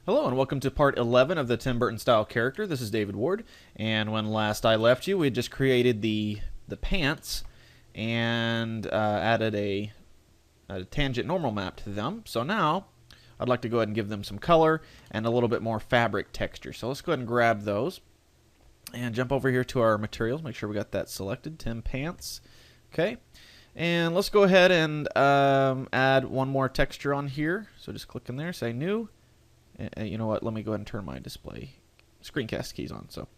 Hello and welcome to part 11 of the Tim Burton style character. This is David Ward, and when last I left you, we had just created the pants and added a tangent normal map to them. So now I'd like to go ahead and give them some color and a little bit more fabric texture. So let's go ahead and grab those and jump over here to our materials. Make sure we got that selected, Tim Pants. Okay, and let's go ahead and add one more texture on here. So just click in there, say new. You know what? Let me go ahead and turn my display screencast keys on. So,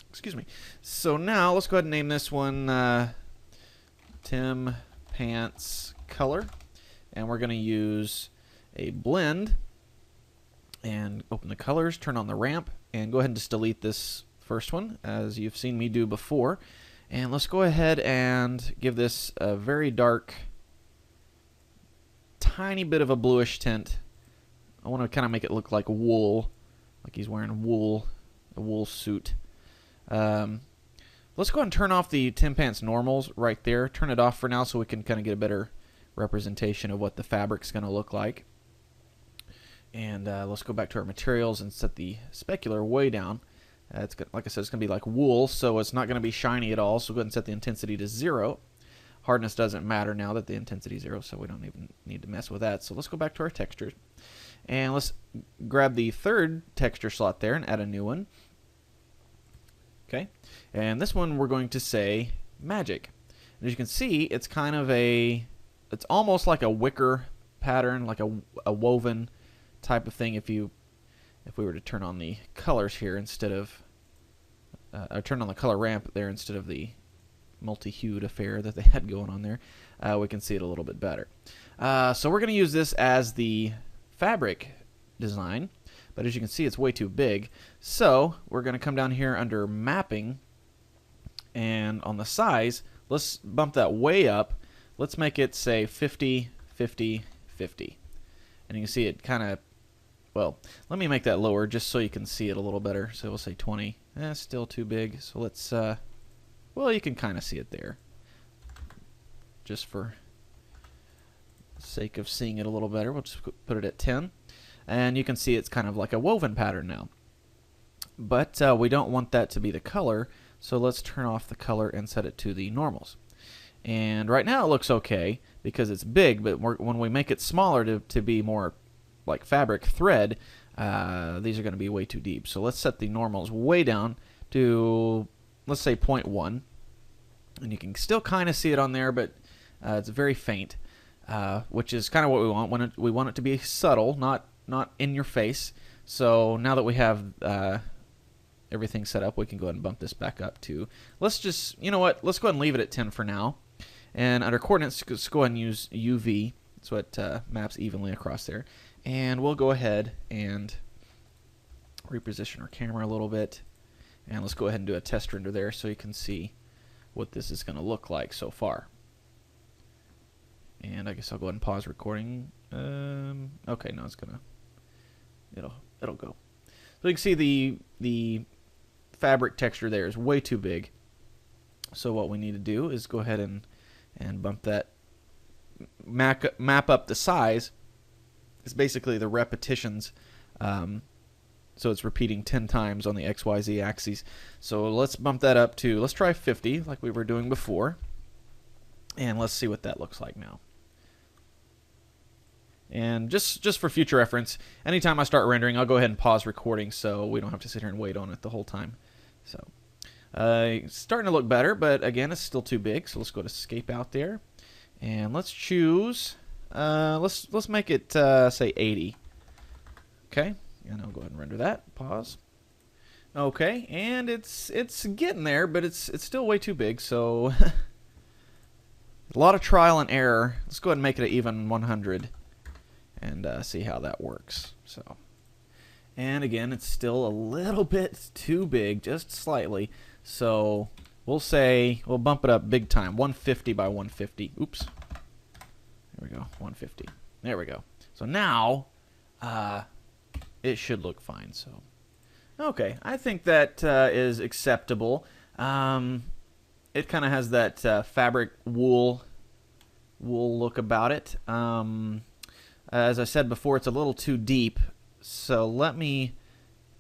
excuse me. So now let's go ahead and name this one Tim Pants Color, and we're going to use a blend and open the colors, turn on the ramp, and go ahead and just delete this first one as you've seen me do before. And let's go ahead and give this a very dark, tiny bit of a bluish tint. I want to kind of make it look like wool, like he's wearing wool, a wool suit. Let's go ahead and turn off the Tim Pants normals right there. Turn it off for now so we can kind of get a better representation of what the fabric's going to look like. And let's go back to our materials and set the specular way down. It's like I said, it's going to be like wool, so it's not going to be shiny at all. So go ahead and set the intensity to 0. Hardness doesn't matter now that the intensity is 0, so we don't even need to mess with that. So let's go back to our textures. And let's grab the third texture slot there and add a new one. Okay, and this one we're going to say magic. And as you can see, it's kind of it's almost like a wicker pattern, like a woven type of thing. If we were to turn on the colors here instead of, or turn on the color ramp there instead of the multi-hued affair that they had going on there, we can see it a little bit better. So we're going to use this as the fabric design, but as you can see it's way too big, so we're going to come down here under mapping, and on the size let's bump that way up. Let's make it say 50 50 50, and you can see it kind of, well, let me make that lower just so you can see it a little better. So we'll say 20. Still too big, so let's well, you can kind of see it there just for sake of seeing it a little better. We'll just put it at 10, and you can see it's kind of like a woven pattern now, but we don't want that to be the color, so let's turn off the color and set it to the normals. And right now it looks okay because it's big, but when we make it smaller to be more like fabric thread, these are going to be way too deep. So let's set the normals way down to, let's say 0.1, and you can still kind of see it on there, but it's very faint. Which is kind of what we want. We want it to be subtle, not in your face. So now that we have everything set up, we can go ahead and bump this back up to, let's just, you know what, let's go ahead and leave it at 10 for now. And under coordinates, let's go ahead and use UV, so it maps evenly across there. And we'll go ahead and reposition our camera a little bit. And let's go ahead and do a test render there so you can see what this is going to look like so far. And I guess I'll go ahead and pause recording. Okay, no, it'll go. So you can see the fabric texture there is way too big. So what we need to do is go ahead and bump that, map up the size. It's basically the repetitions. So it's repeating 10 times on the XYZ axis. So let's bump that up to, let's try 50 like we were doing before. And let's see what that looks like now. And just for future reference, anytime I start rendering, I'll go ahead and pause recording so we don't have to sit here and wait on it the whole time. So it's starting to look better, but again, it's still too big. So let's go to escape out there, and let's choose. Let's make it say 80. Okay, and I'll go ahead and render that. Pause. Okay, and it's getting there, but it's still way too big. So a lot of trial and error. Let's go ahead and make it an even 100. And see how that works. So, and again, it's still a little bit too big, just slightly. So we'll bump it up big time, 150 by 150. Oops. There we go, 150. There we go. So now it should look fine. So, okay, I think that is acceptable. It kind of has that fabric wool look about it. As I said before, it's a little too deep So let me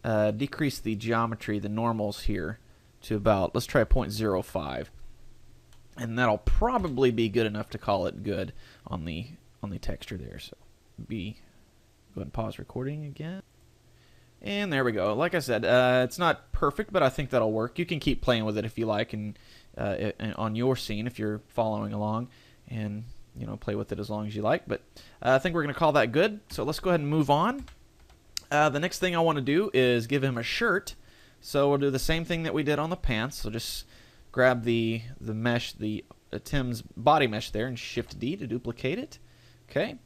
decrease the geometry, the normals here, to about, let's try 0.05. And that'll probably be good enough to call it good on the texture there. So go ahead and pause recording again. And there we go. Like I said, it's not perfect, but I think that'll work. You can keep playing with it if you like, and on your scene if you're following along, and play with it as long as you like. But I think we're going to call that good. So let's go ahead and move on. The next thing I want to do is give him a shirt. So we'll do the same thing that we did on the pants. So just grab the mesh, Tim's body mesh there, and Shift D to duplicate it. Okay,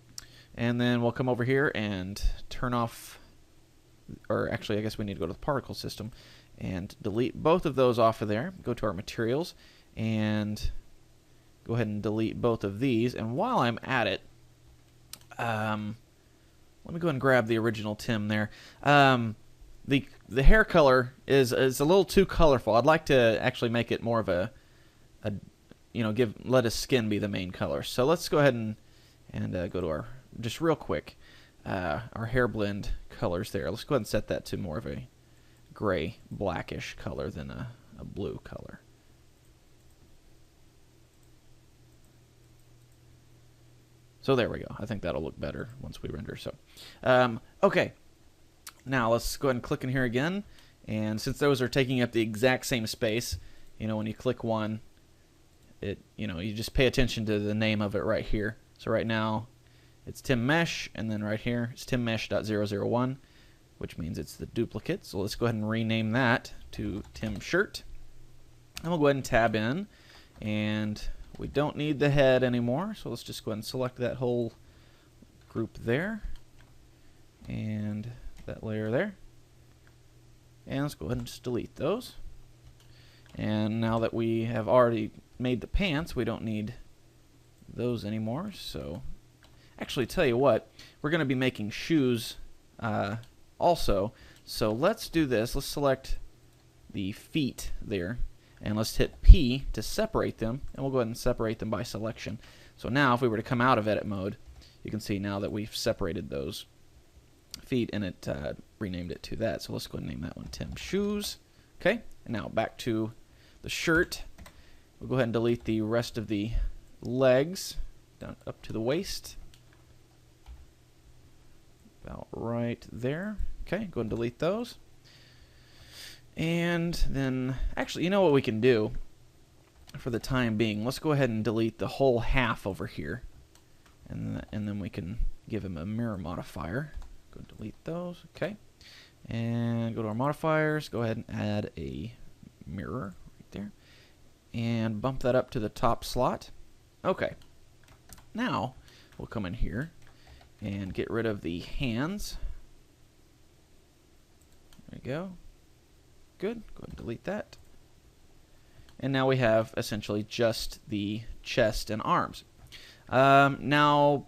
and then we'll come over here and turn off. Or actually, I guess we need to go to the particle system and delete both of those off of there. Go to our materials and go ahead and delete both of these. And while I'm at it, let me go ahead and grab the original Tim there. The hair color is a little too colorful. I'd like to actually make it more of let his skin be the main color. So let's go ahead and go to our, just real quick, our hair blend colors there. Let's go ahead and set that to more of a gray, blackish color than a blue color. So there we go. I think that'll look better once we render. So, okay. Now let's go ahead and click in here again. And since those are taking up the exact same space, when you click one, you just pay attention to the name of it right here. So right now, it's Tim Mesh, and then right here, it's timmesh.001, which means it's the duplicate. So let's go ahead and rename that to Tim Shirt. And we'll go ahead and tab in, and we don't need the head anymore, so let's just go ahead and select that whole group there, and that layer there. And let's go ahead and just delete those. And now that we have already made the pants, we don't need those anymore, so actually, tell you what, we're going to be making shoes also. So let's do this. Let's select the feet there, and let's hit P to separate them, and we'll go ahead and separate them by selection. So now if we were to come out of edit mode, you can see now that we've separated those feet, and it renamed it to that. So let's go ahead and name that one Tim Shoes. Okay, and now back to the shirt. We'll go ahead and delete the rest of the legs down up to the waist. About right there. Okay, go ahead and delete those. And then, actually, you know what we can do for the time being? Let's go ahead and delete the whole half over here. And then we can give him a mirror modifier. Go and delete those. Okay. And go to our modifiers. Go ahead and add a mirror right there. And bump that up to the top slot. Okay. Now, we'll come in here and get rid of the hands. There we go. Good. Go ahead and delete that. And now we have essentially just the chest and arms. Now,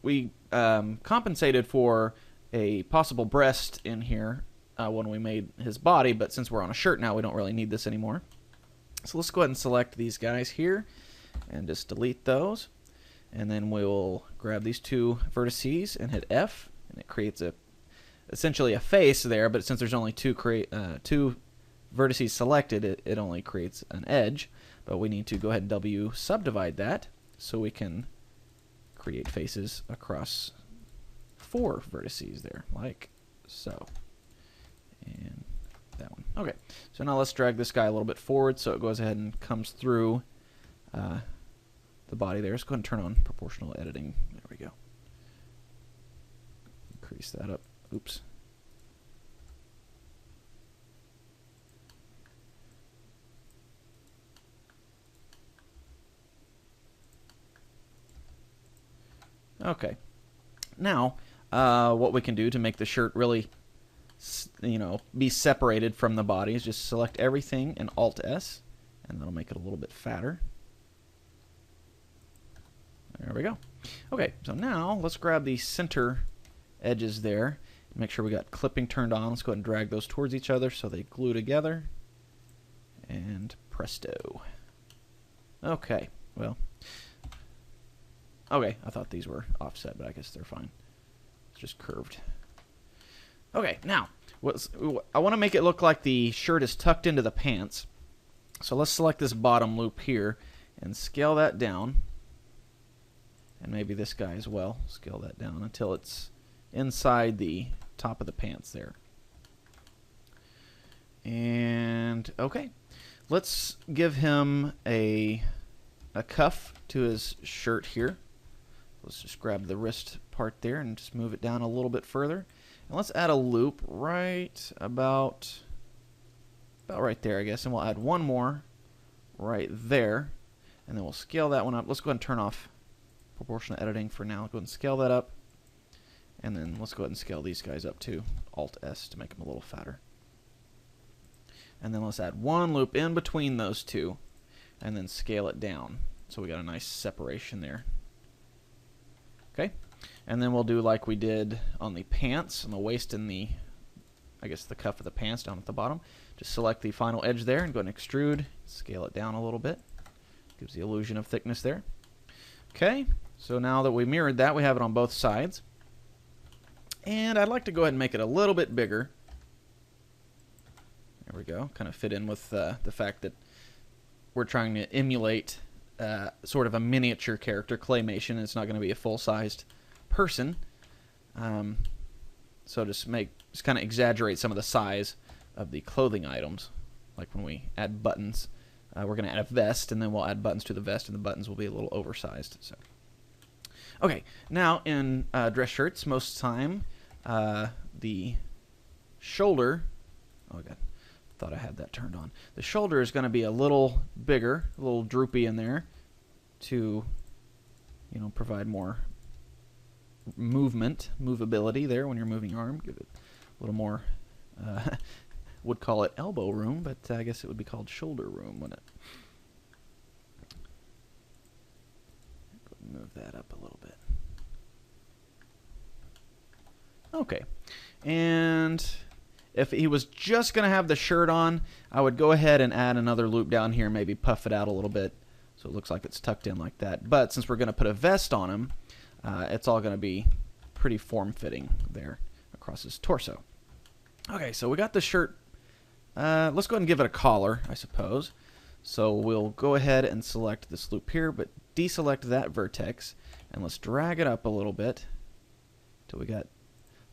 we compensated for a possible breast in here when we made his body, but since we're on a shirt now, we don't really need this anymore. So let's go ahead and select these guys here and just delete those. And then we'll grab these two vertices and hit F, and it creates essentially a face there, but since there's only two vertices selected, it only creates an edge. But we need to go ahead and W subdivide that so we can create faces across 4 vertices there, like so. And that one. Okay, so now let's drag this guy a little bit forward so it goes ahead and comes through the body there. Let's go ahead and turn on proportional editing. There we go. Increase that up. Oops. Okay. Now, what we can do to make the shirt really, be separated from the body is just select everything and Alt-S, and that'll make it a little bit fatter. There we go. Okay, so now let's grab the center edges there. Make sure we got clipping turned on. Let's go ahead and drag those towards each other so they glue together. And presto. Okay, well. Okay, I thought these were offset, but I guess they're fine. It's just curved. Okay, now, I want to make it look like the shirt is tucked into the pants. So let's select this bottom loop here and scale that down. And maybe this guy as well. Scale that down until it's inside the top of the pants there. And, okay. Let's give him a cuff to his shirt here. Let's just grab the wrist part there and just move it down a little bit further. And let's add a loop right about right there, I guess. And we'll add one more right there. And then we'll scale that one up. Let's go ahead and turn off proportional editing for now. Go ahead and scale that up. And then let's go ahead and scale these guys up too. Alt-S to make them a little fatter. And then let's add one loop in between those two. And then scale it down. So we got a nice separation there. Okay. And then we'll do like we did on the pants, on the waist and the, I guess, the cuff of the pants down at the bottom. Just select the final edge there and go and extrude. Scale it down a little bit. Gives the illusion of thickness there. Okay, so now that we mirrored that, we have it on both sides. And I'd like to go ahead and make it a little bit bigger. There we go. Kind of fit in with the fact that we're trying to emulate sort of a miniature character, claymation. It's not going to be a full-sized person. So just kind of exaggerate some of the size of the clothing items. Like when we add buttons, we're going to add a vest, and then we'll add buttons to the vest, and the buttons will be a little oversized. So, okay, now in dress shirts, most of the time, the shoulder, oh god, thought I had that turned on. The shoulder is going to be a little bigger, a little droopy in there to, you know, provide more movability there when you're moving your arm. Give it a little more, would call it elbow room, but I guess it would be called shoulder room, wouldn't it? Move that up a little bit. Okay, and if he was just going to have the shirt on, I would go ahead and add another loop down here, maybe puff it out a little bit so it looks like it's tucked in like that. But since we're going to put a vest on him, it's all going to be pretty form-fitting there across his torso. Okay, so we got the shirt. Let's go ahead and give it a collar, I suppose. So we'll go ahead and select this loop here, but deselect that vertex, and let's drag it up a little bit till we got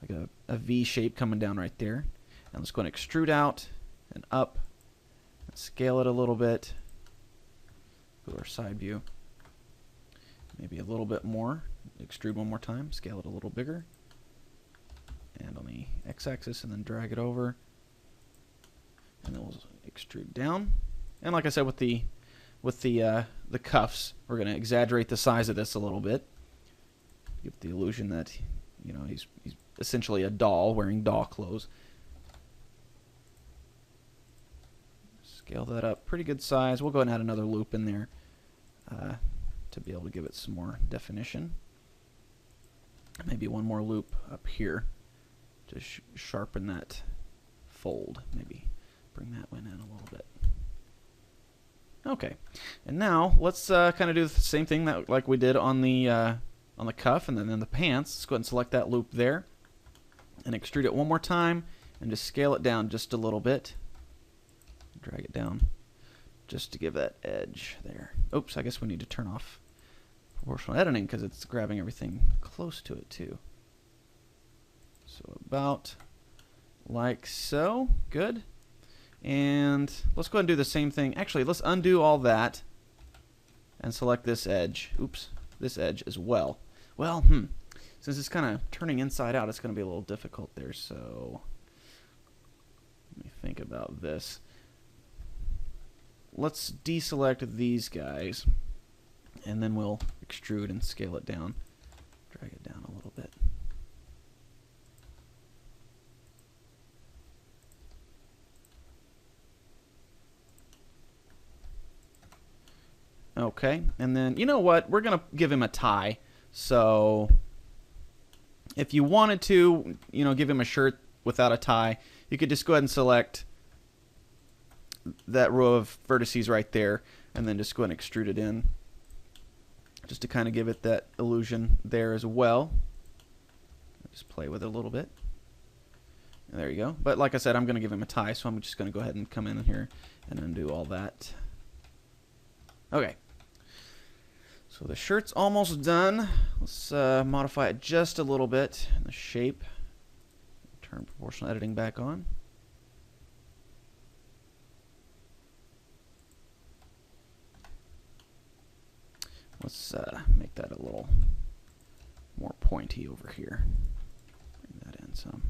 like a V shape coming down right there. And let's go and extrude out and up and scale it a little bit. Go to our side view. Maybe a little bit more. Extrude one more time. Scale it a little bigger. And on the x-axis, and then drag it over. And then we'll extrude down. And like I said, with the cuffs, we're going to exaggerate the size of this a little bit. Give the illusion that, you know, he's essentially a doll wearing doll clothes. Scale that up, pretty good size. We'll go ahead and add another loop in there to be able to give it some more definition. Maybe one more loop up here to sharpen that fold. Maybe bring that one in a little bit. Okay, and now let's kind of do the same thing that like we did on the cuff and then in the pants. Let's go ahead and select that loop there and extrude it one more time and just scale it down just a little bit. Drag it down just to give that edge there. Oops, I guess we need to turn off proportional editing because it's grabbing everything close to it too. So about like so. Good. And let's go ahead and do the same thing. Actually, let's undo all that and select this edge. Oops, this edge as well. Well, since it's kind of turning inside out, it's going to be a little difficult there. So let me think about this. Let's deselect these guys, and then we'll extrude and scale it down. Drag it down a little bit. Okay, and then, you know what? We're going to give him a tie. So if you wanted to, you know, give him a shirt without a tie, you could just go ahead and select that row of vertices right there, and then just go ahead and extrude it in, just to kind of give it that illusion there as well. Just play with it a little bit. There you go. But like I said, I'm going to give him a tie, so I'm just going to go ahead and come in here and undo all that. Okay. So the shirt's almost done. Let's modify it just a little bit in the shape. Turn proportional editing back on. Let's make that a little more pointy over here. Bring that in some.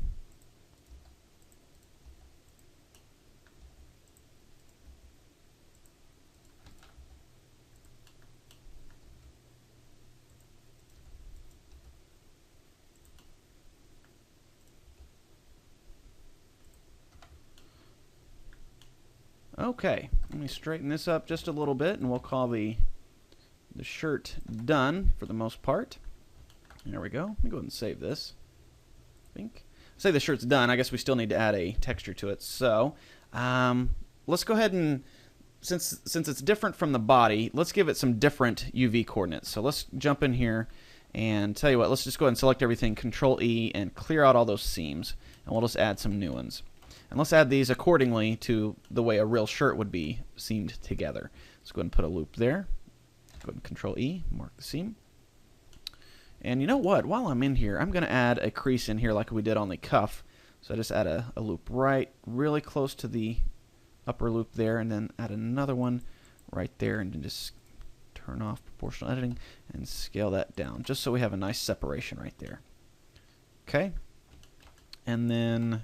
Okay, let me straighten this up just a little bit, and we'll call the shirt done for the most part. There we go. Let me go ahead and save this. I think. Say the shirt's done. I guess we still need to add a texture to it. So let's go ahead and, since it's different from the body, let's give it some different UV coordinates. So let's jump in here and tell you what. Let's just go ahead and select everything, Control E, and clear out all those seams, and we'll just add some new ones. And let's add these accordingly to the way a real shirt would be seamed together. Let's go ahead and put a loop there. Go ahead and Control E, mark the seam. And you know what? While I'm in here, I'm going to add a crease in here like we did on the cuff. So I just add a loop right really close to the upper loop there, and then add another one right there, and then just turn off proportional editing and scale that down, just so we have a nice separation right there. Okay. And then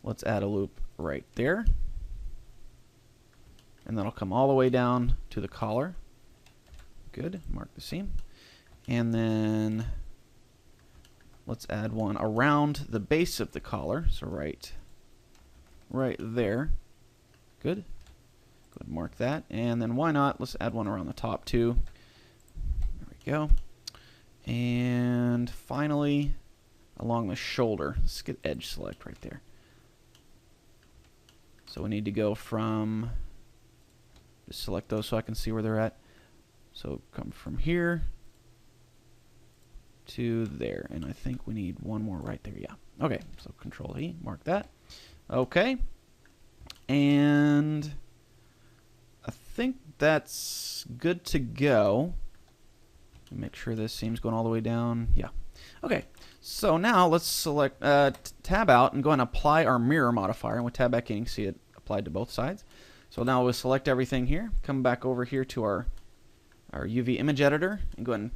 let's add a loop right there. And that'll come all the way down to the collar. Good. Mark the seam. And then let's add one around the base of the collar. So right there. Good. Go ahead and mark that. And then why not? Let's add one around the top too. There we go. And finally, along the shoulder. Let's get edge select right there. So we need to go from, just select those so I can see where they're at. So come from here to there, and I think we need one more right there. Yeah. Okay, so Control E, mark that. Okay, and I think that's good to go. Make sure this seam's going all the way down. Yeah. Okay, so now let's select tab out and go and apply our mirror modifier, and with tab back in you can see it applied to both sides. So now we'll select everything here, come back over here to our UV image editor, and go ahead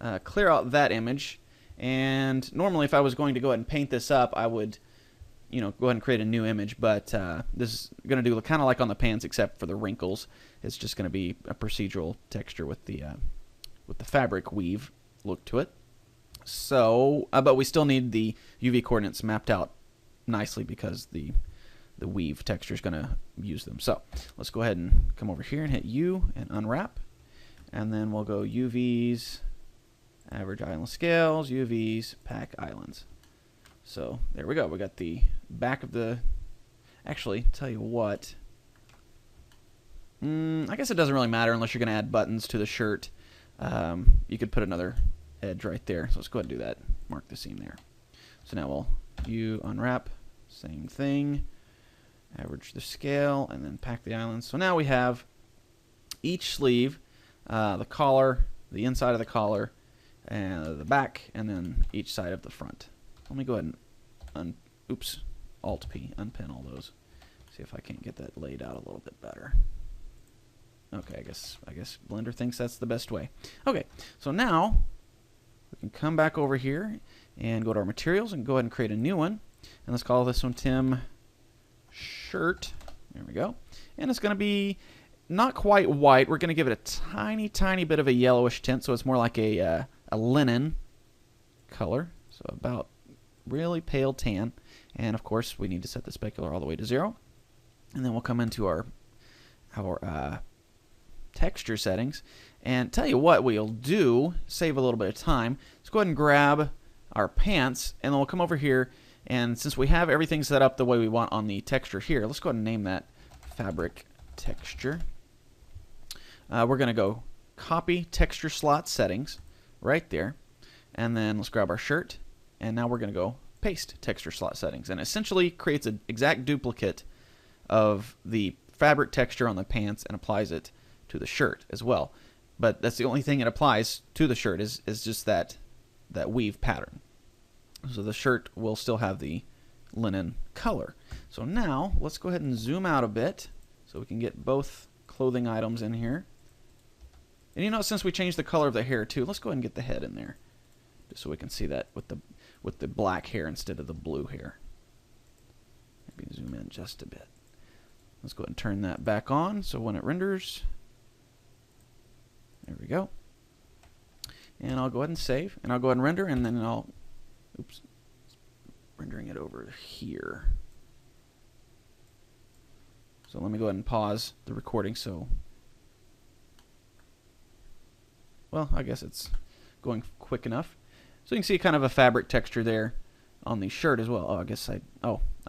and clear out that image. And normally if I was going to go ahead and paint this up, I would go ahead and create a new image, but this is going to do kind of like on the pants, except for the wrinkles. It's just going to be a procedural texture with the fabric weave look to it. So, but we still need the UV coordinates mapped out nicely because the weave texture is going to use them. So let's go ahead and come over here and hit U and unwrap, and then we'll go UVs, average island scales, UVs, pack islands. So there we go. We got the back of the. Actually, tell you what. I guess it doesn't really matter unless you're going to add buttons to the shirt. You could put another edge right there. So let's go ahead and do that. Mark the seam there. So now we'll unwrap, same thing, average the scale, and then pack the islands. So now we have each sleeve, the collar, the inside of the collar, and the back, and then each side of the front. Let me go ahead and Alt P, unpin all those. See if I can't get that laid out a little bit better. Okay, I guess Blender thinks that's the best way. Okay, so now we can come back over here and go to our materials and go ahead and create a new one. And let's call this one Tim Shirt. There we go. And it's going to be not quite white. We're going to give it a tiny, tiny bit of a yellowish tint, so it's more like a linen color. So about really pale tan. And of course, we need to set the specular all the way to 0. And then we'll come into our texture settings, and tell you what we'll do, save a little bit of time. Let's go ahead and grab our pants, and then we'll come over here, and since we have everything set up the way we want on the texture here, let's go ahead and name that fabric texture. We're going to go copy texture slot settings right there, and then let's grab our shirt, and now we're going to go paste texture slot settings, and essentially creates an exact duplicate of the fabric texture on the pants and applies it to the shirt as well. But that's the only thing it applies to the shirt is just that weave pattern. So the shirt will still have the linen color. So now let's go ahead and zoom out a bit so we can get both clothing items in here. And you know, since we changed the color of the hair too, let's go ahead and get the head in there, just so we can see that with the black hair instead of the blue hair. Maybe zoom in just a bit. Let's go ahead and turn that back on so when it renders, there we go. And I'll go ahead and save, and I'll go ahead and render, and then I'll, oops, rendering it over here. So let me go ahead and pause the recording. So, well, I guess it's going quick enough. So you can see kind of a fabric texture there on the shirt as well. Oh, I guess I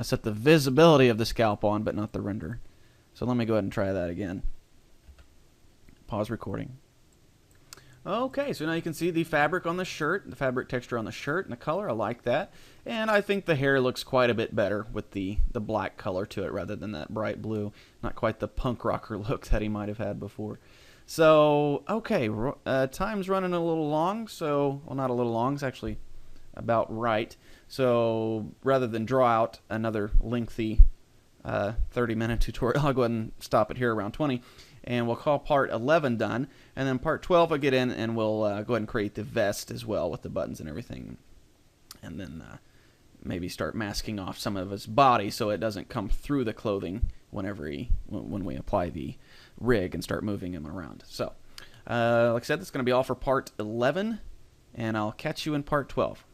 set the visibility of the scalp on, but not the render. So let me go ahead and try that again. Pause recording. Okay, so now you can see the fabric on the shirt, the fabric texture on the shirt and the color. I like that. And I think the hair looks quite a bit better with the black color to it rather than that bright blue. Not quite the punk rocker look that he might have had before. So, okay, time's running a little long. So, well, not a little long. It's actually about right. So, rather than draw out another lengthy 30-minute tutorial, I'll go ahead and stop it here around 20. And we'll call part 11 done. And then part 12 I'll get in and we'll go ahead and create the vest as well with the buttons and everything. And then maybe start masking off some of his body so it doesn't come through the clothing when we apply the rig and start moving him around. So, like I said, that's going to be all for part 11. And I'll catch you in part 12.